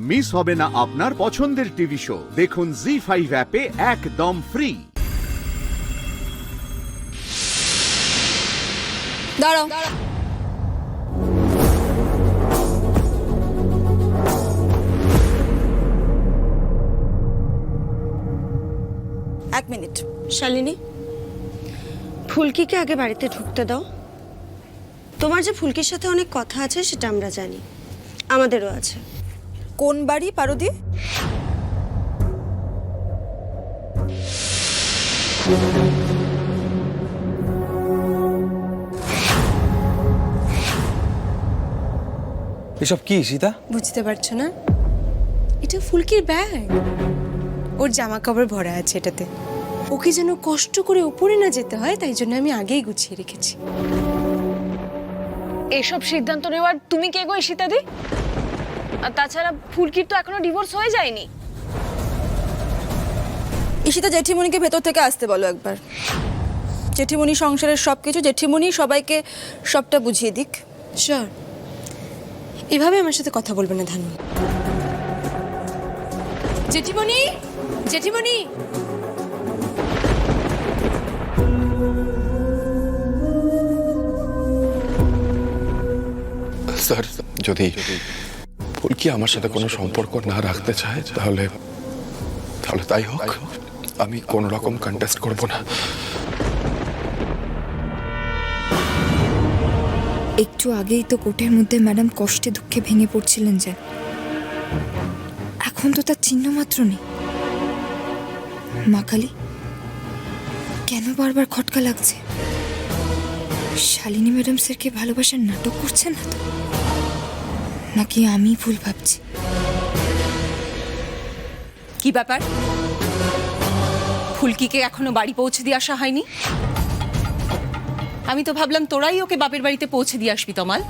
Miss হবে না আপনার পছন্দের টিভি শো। দেখুন জি5 অ্যাপে একদম ফ্রি। দাঁড়াও, এক মিনিট। শালিনী, ফুলকিকে আগে বাড়িতে ঢুকতে দাও। তোমার যে ফুলকির সাথে অনেক কথা আছে সেটা আমরা জানি, আমাদেরও আছে। কোন বাড়ি পারদি? এসব কি সীতা? বুঝতে পারছো না? এটা ফুলকির ব্যাগ। ওর জামা কাপড় ভরা আছে এটাতে। ওকে যেন কষ্ট করে উপরে না যেতে হয়, তাই জন্য আমি আগেই গুছিয়ে রেখেছি। এসব সিদ্ধান্ত নেওয়ার তুমি কে গো ঈশিতাদি? আর তাছাড়া ফুলকির তো এখনো ডিভোর্স হয়ে যায়নি। ঈশিতা, জেঠিমণিকে ভেতর থেকে আসতে বলো একবার। জেঠিমণি সংসারের সবকিছু, জেঠিমণি সবাইকে সবটা বুঝিয়ে দিক। শিওর। এভাবে আমার সাথে কথা বলবে না ধানু। জেঠিমণি, জেঠিমণি। স্যার, যদি ফুলকি আমার সাথে কোনো সম্পর্ক না রাখতে চায় তাহলে তাই হোক। আমি কোনো রকম কন্টেস্ট করব না। একটু আগেই তো কোর্টের মধ্যে ম্যাডাম কষ্টে দুঃখে ভেঙে পড়ছিলেন যে, এখন তো তার চিহ্ন মাত্র নেই। মা কালী, কেন বারবার খটকা লাগছে? শালিনী ম্যাডাম স্যারকে ভালোবাসার নাটক করছেন না তো, নাকি আমি ভুল ভাবছি? কি ব্যাপার? ফুলকিকে এখনো বাড়ি পৌঁছে দিয়ে আসা হয়নি? আমি তো ভাবলাম তোরাই ওকে বাপের বাড়িতে পৌঁছে দিয়ে আসবি। তমাল,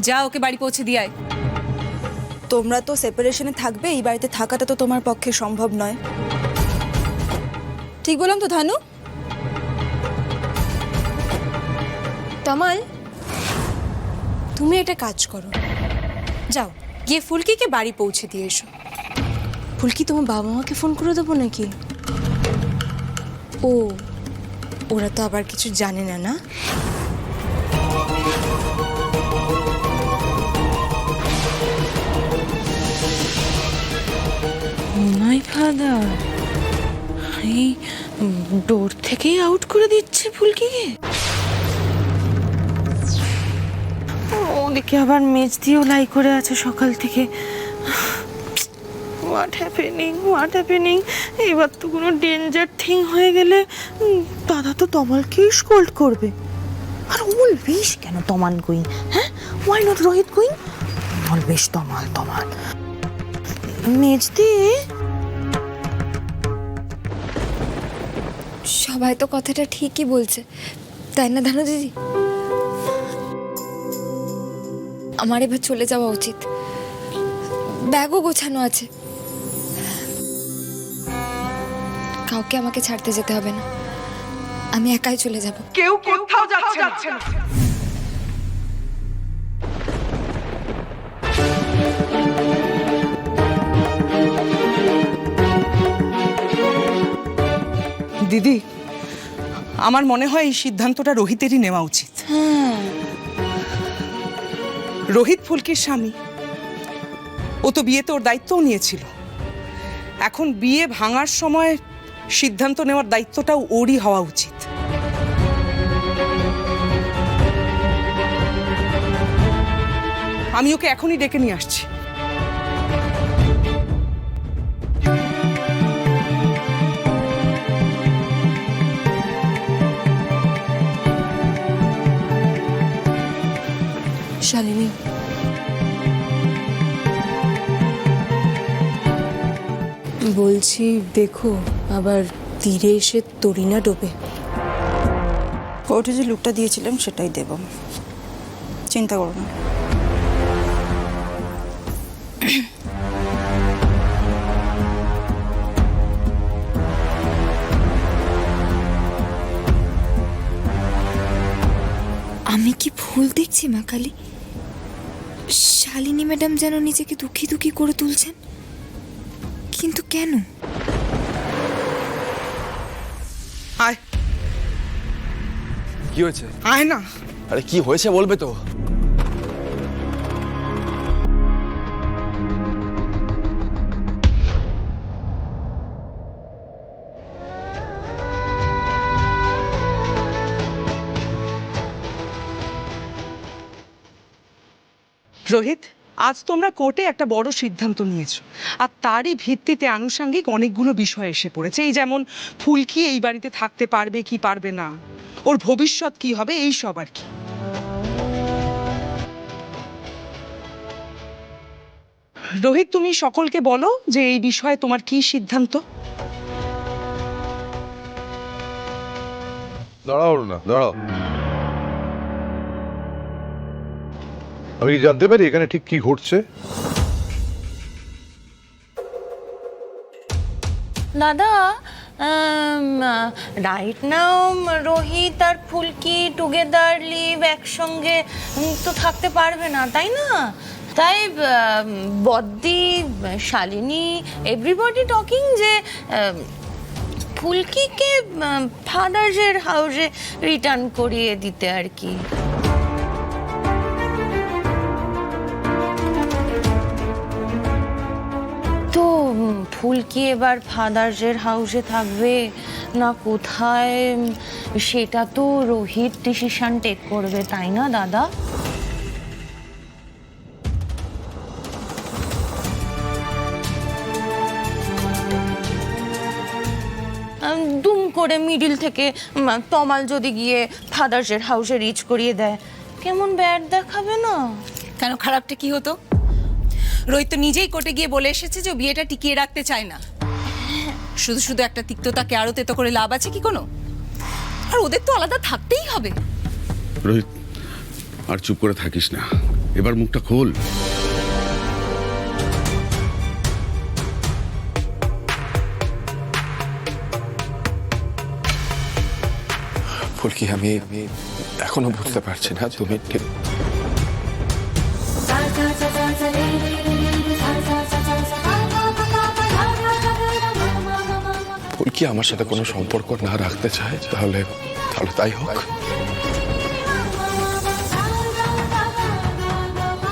যা ওকে বাড়ি পৌঁছে দিয়ে আয়। তোমরা তো সেপারেশনে থাকবে, এই বাড়িতে থাকাটা তো তোমার পক্ষে সম্ভব নয়। ঠিক বললাম তো ধানু? তমাল, তুমি একটা কাজ করো, যাও গিয়ে ফুলকিকে বাড়ি পৌঁছে দিয়ে এসো। ফুলকি তোমার বাবা মাকে ফোন করে দেবো নাকি? ও, ওরা তো আবার কিছু জানে না, না? মাই ফাদার, এই ডোর থেকেই আউট করে দিচ্ছে ফুলকিকে। ওদিকে আবার মেজ দিয়েও লাই করে আছে সকাল থেকে। What happening? এবার তো কোনো ডেঞ্জার থিং হয়ে গেলে দাদা তো তমালকেই স্কোল্ড করবে। আর অলবেশ কেন তমাল গোয়িং? হ্যাঁ, ওয়াই নট রোহিত গোয়িং? অলবেশ তমাল। মেজ দিয়ে সবাই তো কথাটা ঠিকই বলছে, তাই না ধানু দিদি? আমার এবার চলে যাওয়া উচিত। ব্যাগও গোছানো আছে। কাউকে আমাকে ছাড়তে যেতে হবে না, আমি একাই চলে যাব। কেউ কোথাও যাচ্ছে না। দিদি, আমার মনে হয় এই সিদ্ধান্তটা রোহিতেরই নেওয়া উচিত। রোহিত ফুলকির স্বামী, ও তো বিয়েতে ওর দায়িত্বও নিয়েছিল। এখন বিয়ে ভাঙার সময় সিদ্ধান্ত নেওয়ার দায়িত্বটাও ওরই হওয়া উচিত। আমি ওকে এখনই ডেকে নিয়ে আসছি। শালিনী, বলছি দেখো আবার তীরে এসে তরি না ডোবে। কোর্টে যে লুকটা দিয়েছিলাম সেটাই দেব, চিন্তা করো না। আমি কি ভুল দেখছি মা কালী? শালিনী ম্যাডাম যেন নিজেকে দুঃখী দুঃখী করে তুলছেন, কিন্তু কেন? আয় কি হয়েছে? আয় না। আরে কি হয়েছে বলবে তো? রোহিত, আজ তোমরা কোর্টে একটা বড় সিদ্ধান্ত নিয়েছো, আর তারই ভিত্তিতে আনুষঙ্গিক অনেকগুলো বিষয় এসে পড়েছে। এই যেমন ফুলকি এই বাড়িতে থাকতে পারবে কি পারবে না, ওর ভবিষ্যৎ কি হবে, এই সব আর কি। রোহিত, তুমি সকলকে বলো যে এই বিষয়ে তোমার কি সিদ্ধান্ত। দাঁড়াও না, দাঁড়াও। আমি কি জানতে পারি এখানে ঠিক কি ঘটছে? দাদা, রাইট নাও রোহিত আর ফুলকি টুগেদার লিভ একসঙ্গে তো থাকতে পারবে না, তাই না? তাই বদ্দি, শালিনী, এভরিবডি টকিং যে ফুলকিকে ফাদার্সের হাউসে রিটার্ন করিয়ে দিতে আর কি। তো ফুলকি এবার ফাদার্সের হাউসে থাকবে না কোথায়, সেটা তো রোহিত ডিসিশন টেক করবে, তাই না দাদা? দুম করে মিডিল থেকে তমাল যদি গিয়ে ফাদার্সের হাউসে রিচ করিয়ে দেয়, কেমন ব্যাড দেখাবে না? কেন, খারাপটা কি হতো? রোহিত তো নিজেই কোর্টে গিয়ে বলে এসেছে যে ও বিয়েটা টিকিয়ে রাখতে চায় না। শুধু শুধু একটা তিক্ততাকে আরো তেতো করে লাভ আছে কি কোনো? আর ওদের তো আলাদা থাকতেই হবে। রোহিত, আর চুপ করে থাকিস না, এবার মুখটা খোল। ফুলকি, আমি এখনো বুঝতে পারছি না তুমি ঠিক ফুলকি আমার সাথে কোনো সম্পর্ক না রাখতে চায়, তাহলে তাই হোক।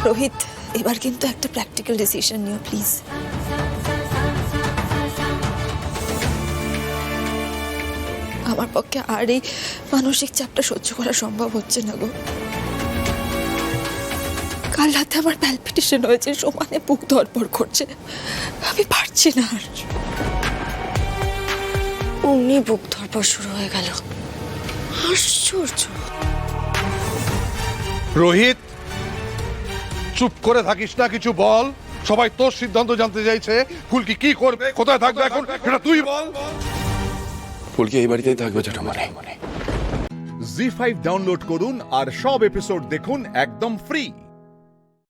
রোহিত, এবার কিন্তু একটা প্র্যাকটিক্যাল ডিসিশন নিও প্লিজ। আমার পক্ষে আর এই মানসিক চাপটা সহ্য করা সম্ভব হচ্ছে না গো। কাল রাতে আমার প্যালপিটেশন হয়েছে, সমানে বুক ধড়ফড় করছে, আমি পারছি না আর। অমনি বুক ধড়ফড় শুরু হয়ে গেল, আশ্চর্য। রোহিত, চুপ করে থাকিস না, কিছু বল। সবাই তোর সিদ্ধান্ত জানতে চাইছে, ফুলকি কি করবে, কোথায় থাকবে এখন, সেটা তুই বল। ফুলকি এই বাড়িতেই থাকবে জেঠামশাই। জি5 ডাউনলোড করুন আর সব এপিসোড দেখুন একদম ফ্রি।